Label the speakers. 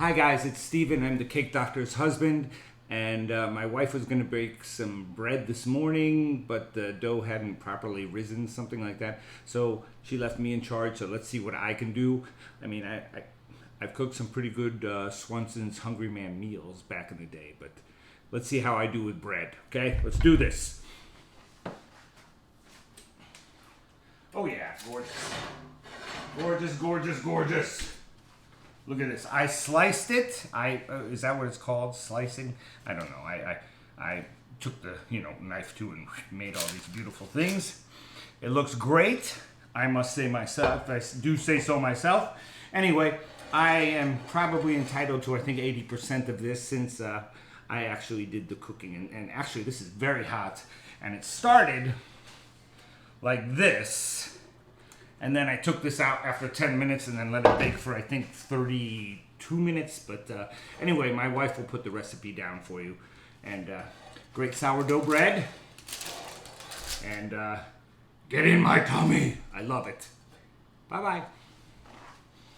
Speaker 1: Hi guys, it's Steven. I'm the cake doctor's husband, and my wife was going to bake some bread this morning, but the dough hadn't properly risen, something like that. So she left me in charge, so let's see what I can do. I mean, I've cooked some pretty good Swanson's Hungry Man meals back in the day, but let's see how I do with bread, okay? Let's do this. Oh yeah, gorgeous. Gorgeous, gorgeous, gorgeous. Look at this. I sliced it. Is that what it's called? Slicing? I don't know. I took the knife too and made all these beautiful things. It looks great. I must say myself. I do say so myself. Anyway, I am probably entitled to I think 80% of this since I actually did the cooking. And actually this is very hot. And it started like this. And then I took this out after 10 minutes and then let it bake for, I think, 32 minutes. But anyway, my wife will put the recipe down for you. And great sourdough bread. And get in my tummy. I love it. Bye-bye.